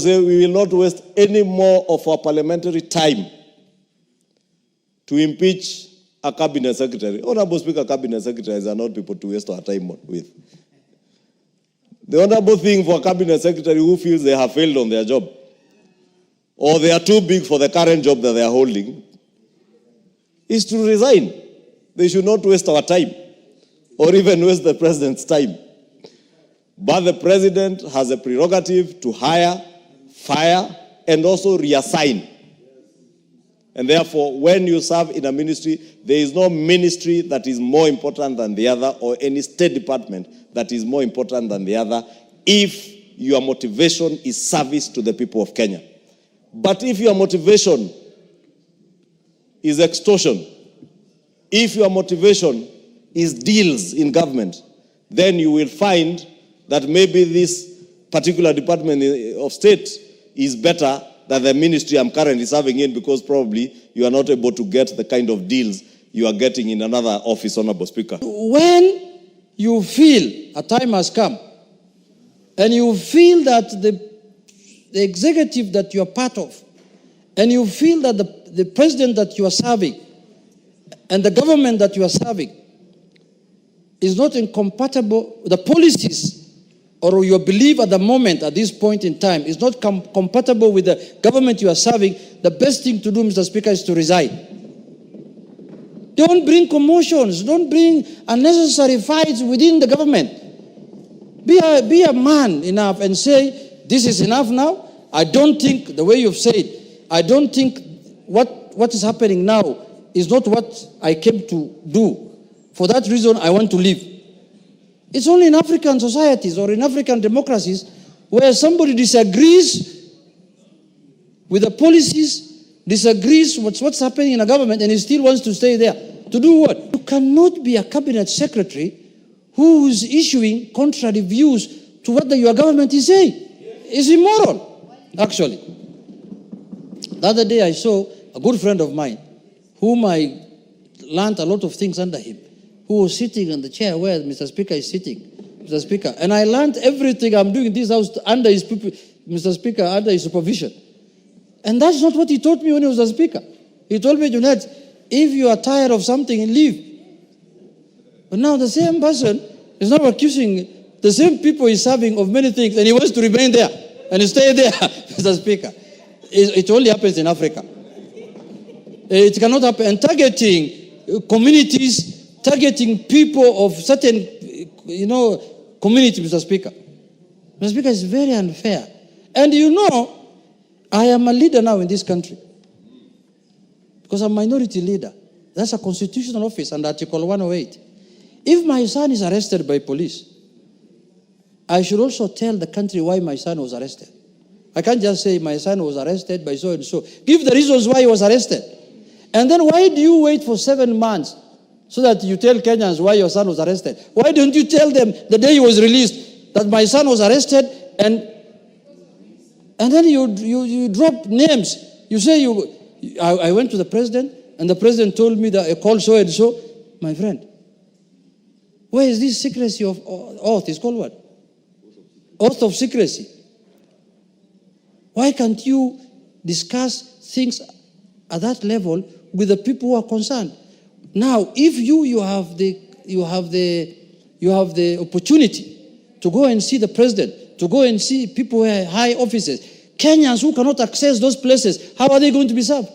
say we will not waste any more of our parliamentary time to impeach a cabinet secretary. Honorable Speaker, cabinet secretaries are not people to waste our time with. The honorable thing for a cabinet secretary who feels they have failed on their job, or they are too big for the current job that they are holding, is to resign. They should not waste our time, or even waste the president's time. But the president has a prerogative to hire, fire, and also reassign. And therefore, when you serve in a ministry, there is no ministry that is more important than the other, or any state department that is more important than the other, if your motivation is service to the people of Kenya. But if your motivation is extortion, if your motivation is deals in government, then you will find that maybe this particular department of state is better than the ministry I'm currently serving in, because probably you are not able to get the kind of deals you are getting in another office, Honorable Speaker. When you feel a time has come, and you feel that the executive that you are part of, and you feel that the president that you are serving, and the government that you are serving is not incompatible, the policies or your belief at the moment, at this point in time, is not compatible with the government you are serving, the best thing to do, Mr. Speaker, is to resign. Don't bring commotions. Don't bring unnecessary fights within the government. Be a man enough and say, this is enough now. I don't think, the way you've said, I don't think what is happening now is not what I came to do. For that reason, I want to leave. It's only in African societies or in African democracies where somebody disagrees with the policies, disagrees with what's happening in a government, and he still wants to stay there. To do what? You cannot be a cabinet secretary who is issuing contrary views to what your government is saying. It's immoral, actually. The other day I saw a good friend of mine, whom I learned a lot of things under him, who was sitting on the chair where Mr. Speaker is sitting, Mr. Speaker. And I learned everything I'm doing in this house under his, Mr. Speaker, under his supervision. And that's not what he told me when he was a speaker. He told me, Junaid, if you are tired of something, leave. But now the same person is now accusing the same people he's serving of many things, and he wants to remain there and stay there, Mr. Speaker. It only happens in Africa. It cannot happen. And targeting communities, targeting people of certain, community, Mr. Speaker. Mr. Speaker, is very unfair. And I am a leader now in this country because I'm a minority leader. That's a constitutional office under Article 108. If my son is arrested by police, I should also tell the country why my son was arrested. I can't just say my son was arrested by so and so. Give the reasons why he was arrested. And then why do you wait for 7 months so that you tell Kenyans why your son was arrested? Why don't you tell them the day he was released that my son was arrested, and then you drop names. You say I went to the president and the president told me that I called so and so. My friend, where is this secrecy of oath? It's called what? Oath of secrecy. Why can't you discuss things at that level with the people who are concerned? Now, if you have the opportunity to go and see the president, to go and see people who are high offices, Kenyans who cannot access those places, how are they going to be served?